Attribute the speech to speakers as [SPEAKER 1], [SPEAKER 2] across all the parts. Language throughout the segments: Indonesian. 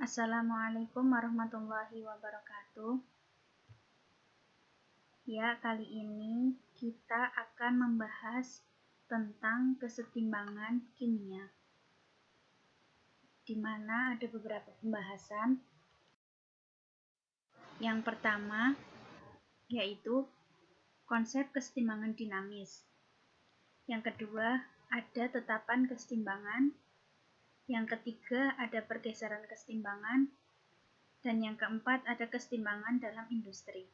[SPEAKER 1] Assalamualaikum warahmatullahi wabarakatuh. Ya, kali ini kita akan membahas tentang kesetimbangan kimia, di mana ada beberapa pembahasan. Yang pertama yaitu konsep kesetimbangan dinamis. Yang kedua ada tetapan kesetimbangan. Yang ketiga ada pergeseran kesetimbangan. Dan yang keempat ada kesetimbangan dalam industri.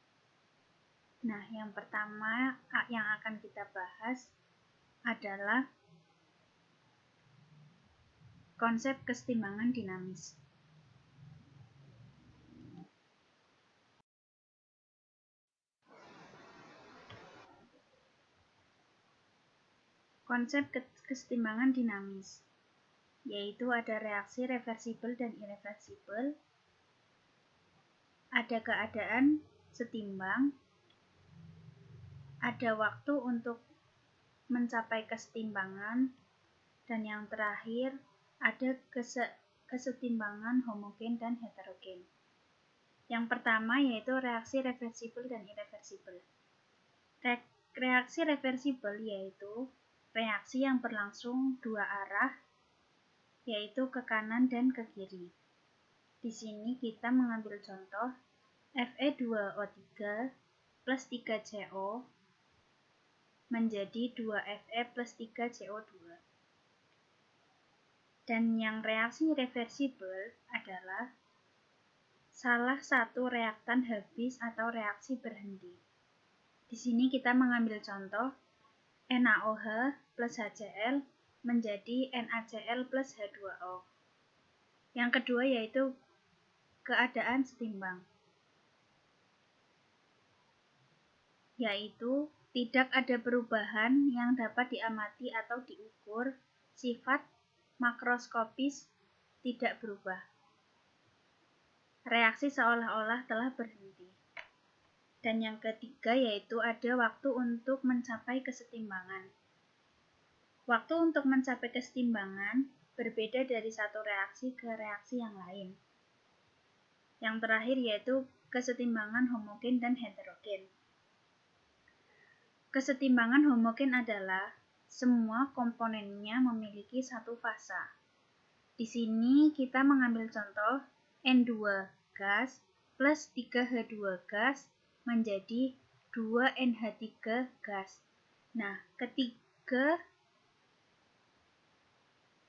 [SPEAKER 1] Nah, yang pertama yang akan kita bahas adalah konsep kesetimbangan dinamis. Konsep kesetimbangan dinamis yaitu ada reaksi reversibel dan irreversibel, ada keadaan setimbang, ada waktu untuk mencapai kesetimbangan, dan yang terakhir ada kesetimbangan homogen dan heterogen. Yang pertama yaitu reaksi reversibel dan irreversibel. Reaksi reversibel yaitu reaksi yang berlangsung dua arah, yaitu ke kanan dan ke kiri. Di sini kita mengambil contoh Fe2O3 plus 3CO menjadi 2Fe plus 3CO2. Dan yang reaksi reversibel adalah salah satu reaktan habis atau reaksi berhenti. Di sini kita mengambil contoh NaOH plus HCl menjadi NaCl plus H2O. Yang kedua yaitu keadaan setimbang, yaitu tidak ada perubahan yang dapat diamati atau diukur, sifat makroskopis tidak berubah. Reaksi seolah-olah telah berhenti. Dan yang ketiga yaitu ada waktu untuk mencapai kesetimbangan. Waktu untuk mencapai kesetimbangan berbeda dari satu reaksi ke reaksi yang lain. Yang terakhir yaitu kesetimbangan homogen dan heterogen. Kesetimbangan homogen adalah semua komponennya memiliki satu fasa. Di sini kita mengambil contoh N2 gas plus 3H2 gas menjadi 2NH3 gas. Nah, ketiga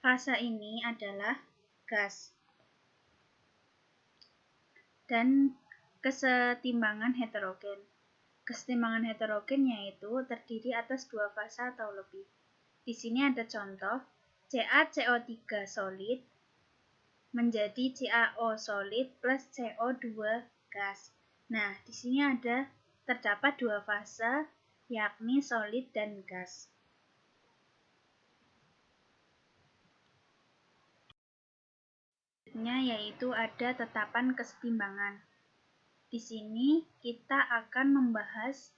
[SPEAKER 1] fasa ini adalah gas. Dan kesetimbangan heterogen. Kesetimbangan heterogen yaitu terdiri atas dua fasa atau lebih. Di sini ada contoh CaCO3 solid menjadi CaO solid plus CO2 gas. Nah, di sini terdapat dua fase yakni solid dan gas. Yaitu ada tetapan kesetimbangan. Di sini kita akan membahas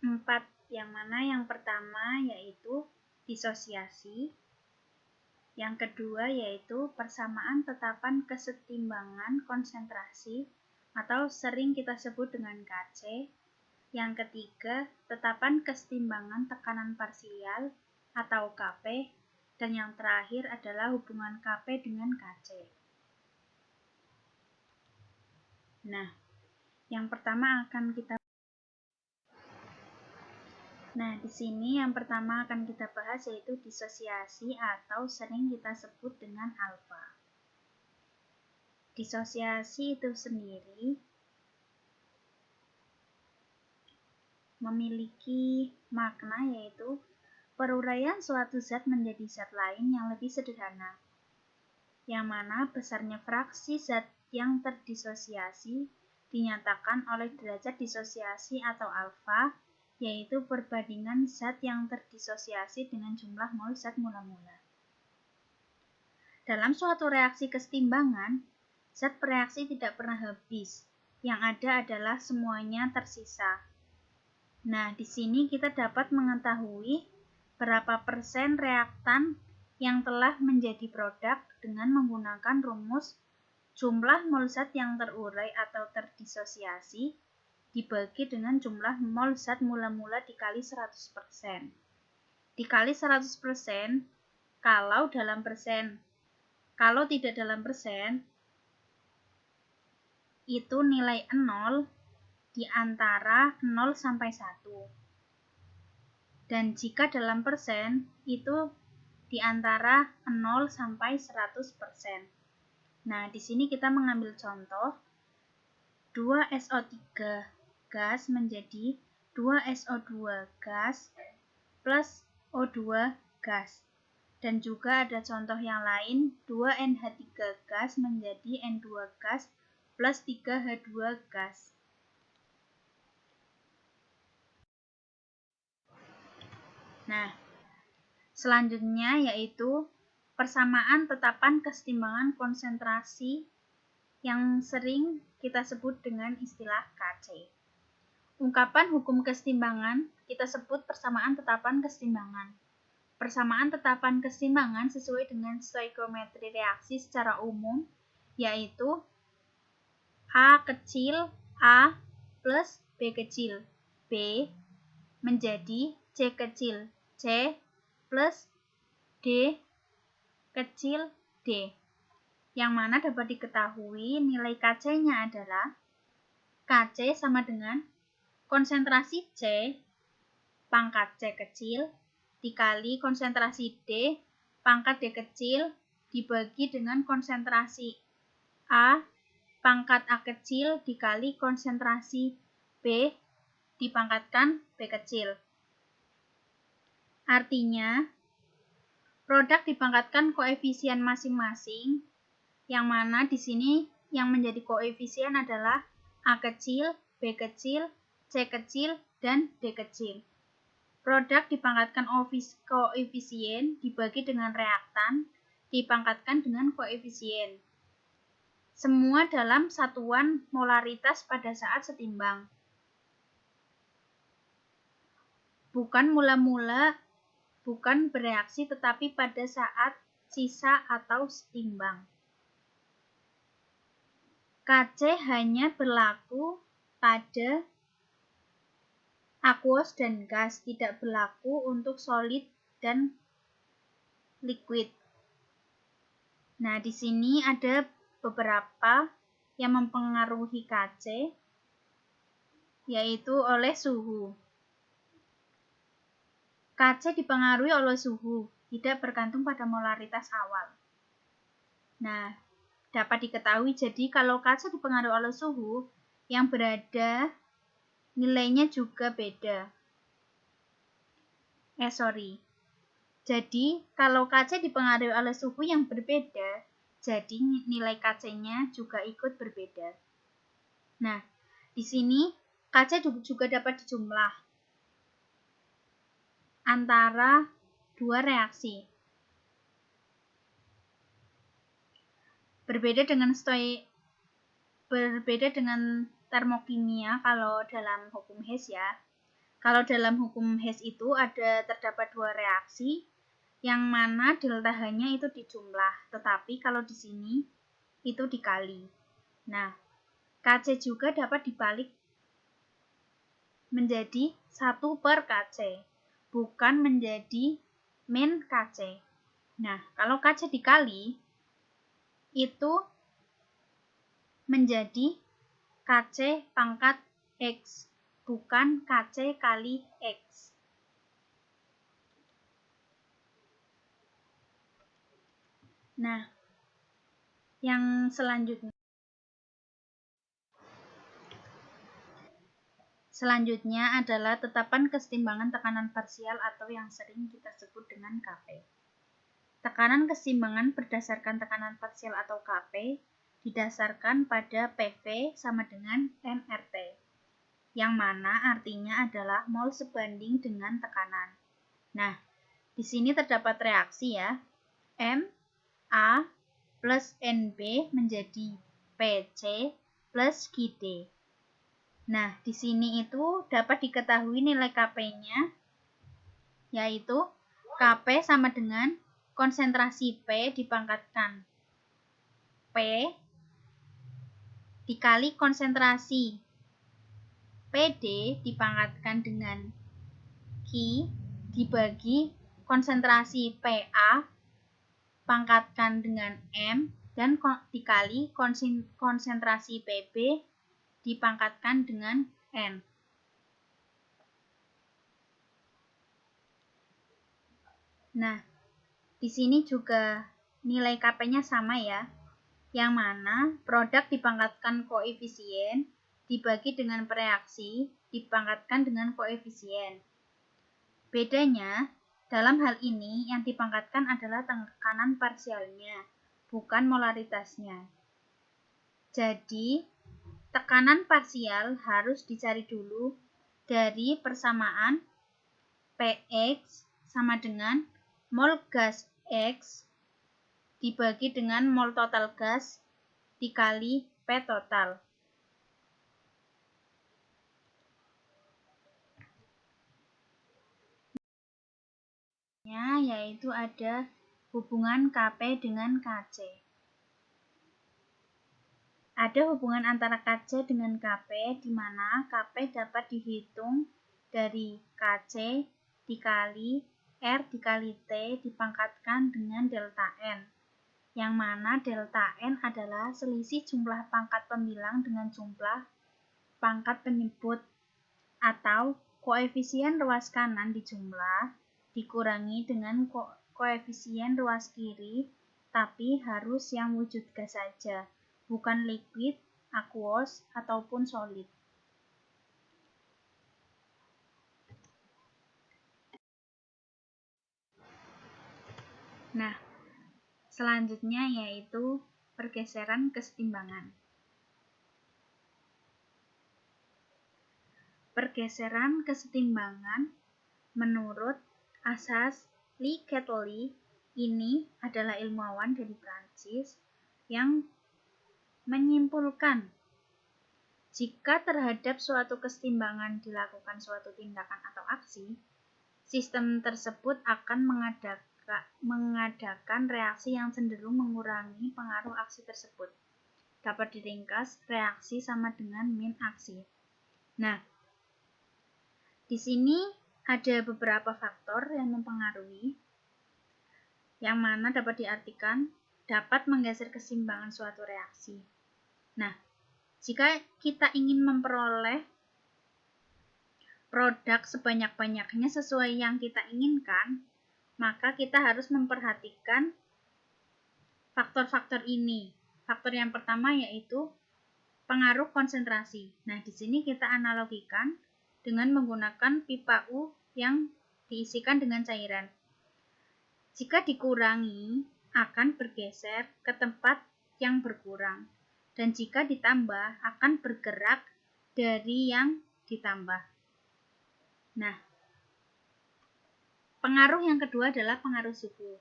[SPEAKER 1] 4, yang mana yang pertama yaitu disosiasi, yang kedua yaitu persamaan tetapan kesetimbangan konsentrasi atau sering kita sebut dengan KC, yang ketiga tetapan kesetimbangan tekanan parsial atau KP, dan yang terakhir adalah hubungan KP dengan KC. Nah, yang pertama di sini yang pertama akan kita bahas yaitu disosiasi atau sering kita sebut dengan alfa. Disosiasi itu sendiri memiliki makna yaitu peruraian suatu zat menjadi zat lain yang lebih sederhana, yang mana besarnya fraksi zat yang terdisosiasi dinyatakan oleh derajat disosiasi atau alfa, yaitu perbandingan zat yang terdisosiasi dengan jumlah mol zat mula-mula. Dalam suatu reaksi kesetimbangan, zat bereaksi tidak pernah habis, yang ada adalah semuanya tersisa. Nah, di sini kita dapat mengetahui berapa persen reaktan yang telah menjadi produk dengan menggunakan rumus jumlah mol zat yang terurai atau terdisosiasi dibagi dengan jumlah mol zat mula-mula dikali 100%. Dikali 100% kalau dalam persen. Kalau tidak dalam persen, itu nilai 0 di antara 0 sampai 1. Dan jika dalam persen, itu di antara 0 sampai 100%. Nah, di sini kita mengambil contoh 2SO3 gas menjadi 2SO2 gas plus O2 gas. Dan juga ada contoh yang lain 2NH3 gas menjadi N2 gas plus 3H2 gas. Nah, selanjutnya yaitu persamaan tetapan kesetimbangan konsentrasi yang sering kita sebut dengan istilah KC. Ungkapan hukum kesetimbangan kita sebut persamaan tetapan kesetimbangan. Persamaan tetapan kesetimbangan sesuai dengan stoikiometri reaksi secara umum yaitu A kecil A plus B kecil B menjadi C kecil C plus D kecil D, yang mana dapat diketahui nilai KC-nya adalah KC sama dengan konsentrasi C pangkat C kecil dikali konsentrasi D pangkat D kecil dibagi dengan konsentrasi A pangkat A kecil dikali konsentrasi B dipangkatkan B kecil. Artinya, produk dipangkatkan koefisien masing-masing, yang mana di sini yang menjadi koefisien adalah A kecil, B kecil, C kecil, dan D kecil. Produk dipangkatkan koefisien dibagi dengan reaktan, dipangkatkan dengan koefisien. Semua dalam satuan molaritas pada saat setimbang. Bukan bereaksi tetapi pada saat sisa atau setimbang. KC hanya berlaku pada aqueous dan gas, tidak berlaku untuk solid dan liquid. Nah, di sini ada beberapa yang mempengaruhi KC, yaitu oleh suhu. KC dipengaruhi oleh suhu, tidak bergantung pada molaritas awal. Nah, dapat diketahui jadi kalau KC dipengaruhi oleh suhu, yang berada nilainya juga beda. Jadi, kalau KC dipengaruhi oleh suhu yang berbeda, jadi nilai KC-nya juga ikut berbeda. Nah, di sini KC juga dapat dijumlah antara dua reaksi. Berbeda dengan termokimia kalau dalam hukum Hess ya. Kalau dalam hukum Hess itu terdapat dua reaksi yang mana delta H-nya itu dijumlah, tetapi kalau di sini itu dikali. Nah, KC juga dapat dibalik menjadi 1/KC. Bukan menjadi min KC. Nah, kalau KC dikali, itu menjadi KC pangkat X, bukan KC kali X. Nah, yang selanjutnya adalah tetapan kesetimbangan tekanan parsial atau yang sering kita sebut dengan KP. Tekanan kesetimbangan berdasarkan tekanan parsial atau KP didasarkan pada PV sama dengan MRT, yang mana artinya adalah mol sebanding dengan tekanan. Nah, di sini terdapat reaksi ya, M, A plus NB menjadi PC plus GD. Nah, di sini itu dapat diketahui nilai KP-nya, yaitu KP sama dengan konsentrasi P dipangkatkan P dikali konsentrasi PD dipangkatkan dengan Q dibagi konsentrasi PA pangkatkan dengan M dan dikali konsentrasi PB dipangkatkan dengan N. Nah, di sini juga nilai Kp-nya sama ya, yang mana produk dipangkatkan koefisien dibagi dengan reaksi dipangkatkan dengan koefisien. Bedanya, dalam hal ini yang dipangkatkan adalah tekanan parsialnya, bukan molaritasnya. Jadi, tekanan parsial harus dicari dulu dari persamaan Px sama dengan mol gas X dibagi dengan mol total gas dikali P total. Yaitu ada hubungan Kp dengan Kc. Ada hubungan antara Kc dengan Kp di mana Kp dapat dihitung dari Kc dikali R dikali T dipangkatkan dengan delta N, yang mana delta N adalah selisih jumlah pangkat pembilang dengan jumlah pangkat penyebut, atau koefisien ruas kanan dijumlah dikurangi dengan koefisien ruas kiri, tapi harus yang wujud gas saja, bukan liquid, aqueous, ataupun solid. Nah, selanjutnya yaitu pergeseran kesetimbangan. Pergeseran kesetimbangan menurut asas Lee Quetelet, ini adalah ilmuwan dari Prancis yang menyimpulkan jika terhadap suatu kesetimbangan dilakukan suatu tindakan atau aksi, sistem tersebut akan mengadakan reaksi yang cenderung mengurangi pengaruh aksi tersebut. Dapat diringkas, reaksi sama dengan min aksi. Nah, di sini ada beberapa faktor yang mempengaruhi, yang mana dapat diartikan dapat menggeser keseimbangan suatu reaksi. Nah, jika kita ingin memperoleh produk sebanyak-banyaknya sesuai yang kita inginkan, maka kita harus memperhatikan faktor-faktor ini. Faktor yang pertama yaitu pengaruh konsentrasi. Nah, di sini kita analogikan dengan menggunakan pipa U yang diisikan dengan cairan. Jika dikurangi, akan bergeser ke tempat yang berkurang. Dan jika ditambah, akan bergerak dari yang ditambah. Nah, pengaruh yang kedua adalah pengaruh suhu,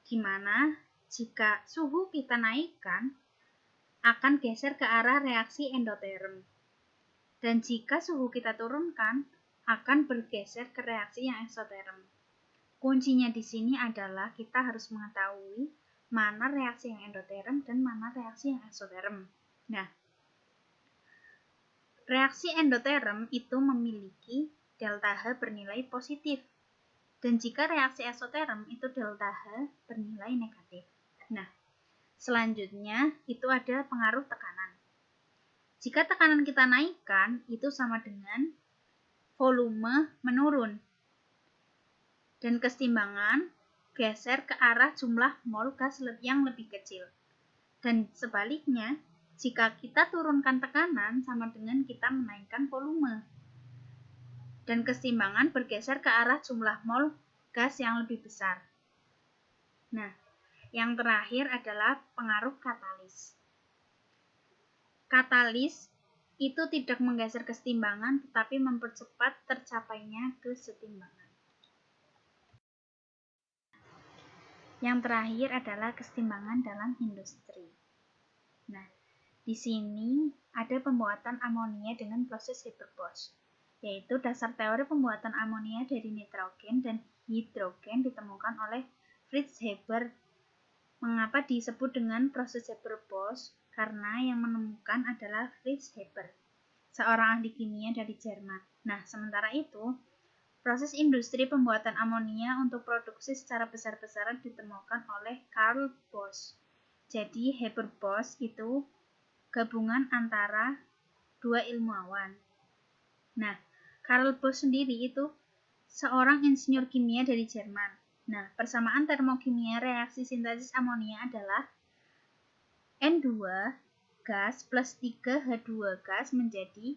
[SPEAKER 1] di mana jika suhu kita naikkan, akan geser ke arah reaksi endoterm. Dan jika suhu kita turunkan, akan bergeser ke reaksi yang eksoterm. Kuncinya di sini adalah kita harus mengetahui mana reaksi yang endoterm dan mana reaksi yang eksoterm. Nah, reaksi endoterm itu memiliki delta H bernilai positif. Dan jika reaksi eksoterm itu delta H bernilai negatif. Nah, selanjutnya itu ada pengaruh tekanan. Jika tekanan kita naikkan, itu sama dengan volume menurun. Dan kesetimbangan geser ke arah jumlah mol gas yang lebih kecil. Dan sebaliknya, jika kita turunkan tekanan sama dengan kita menaikkan volume. Dan kesetimbangan bergeser ke arah jumlah mol gas yang lebih besar. Nah, yang terakhir adalah pengaruh katalis. Katalis itu tidak menggeser kesetimbangan, tetapi mempercepat tercapainya kesetimbangan. Yang terakhir adalah kesetimbangan dalam industri. Nah, di sini ada pembuatan amonia dengan proses Haber-Bosch, yaitu dasar teori pembuatan amonia dari nitrogen dan hidrogen ditemukan oleh Fritz Haber Mengapa disebut dengan proses Haber-Bosch? Karena yang menemukan adalah Fritz Haber, seorang ahli kimia dari Jerman. Nah, sementara itu, proses industri pembuatan amonia untuk produksi secara besar-besaran ditemukan oleh Carl Bosch. Jadi, Haber-Bosch itu gabungan antara dua ilmuwan. Nah, Carl Bosch sendiri itu seorang insinyur kimia dari Jerman. Nah, persamaan termokimia reaksi sintesis amonia adalah N2 gas plus 3H2 gas menjadi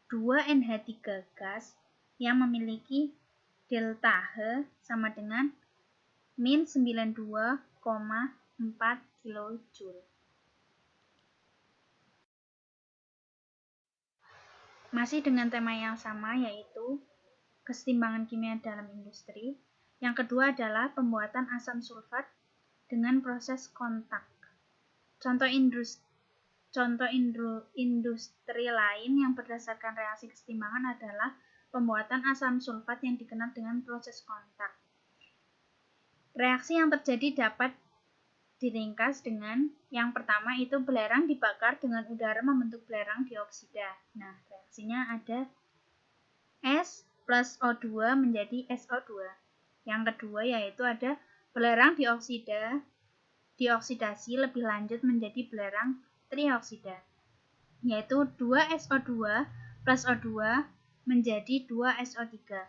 [SPEAKER 1] 2NH3 gas yang memiliki delta H sama dengan min 92,4 kJ. Masih dengan tema yang sama, yaitu kesetimbangan kimia dalam industri. Yang kedua adalah pembuatan asam sulfat dengan proses kontak. Contoh industri lain yang berdasarkan reaksi kesetimbangan adalah pembuatan asam sulfat yang dikenal dengan proses kontak. Reaksi yang terjadi dapat diringkas dengan yang pertama itu belerang dibakar dengan udara membentuk belerang dioksida. Nah, reaksinya ada S plus O2 menjadi SO2. Yang kedua yaitu ada belerang dioksidasi lebih lanjut menjadi belerang trioksida, yaitu 2SO2 plus O2 menjadi 2SO3.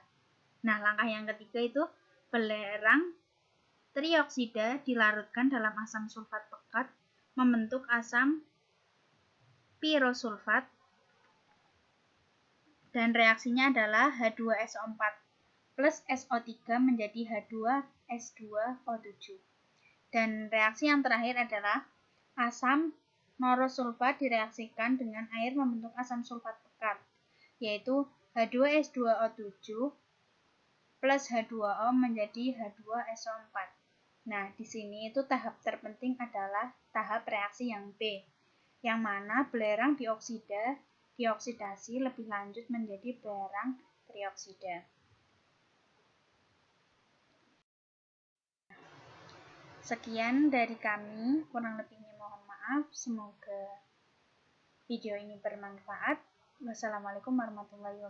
[SPEAKER 1] Nah, langkah yang ketiga itu belerang trioksida dilarutkan dalam asam sulfat pekat membentuk asam pirosulfat dan reaksinya adalah H2SO4 plus SO3 menjadi H2S2O7. Dan reaksi yang terakhir adalah asam norosulfat direaksikan dengan air membentuk asam sulfat pekat, yaitu H2S2O7 plus H2O menjadi H2SO4. Nah, di sini itu tahap terpenting adalah tahap reaksi yang B, yang mana belerang dioksidasi lebih lanjut menjadi belerang trioksida. Sekian dari kami, kurang lebihnya mohon maaf. Semoga video ini bermanfaat. Wassalamualaikum warahmatullahi wabarakatuh.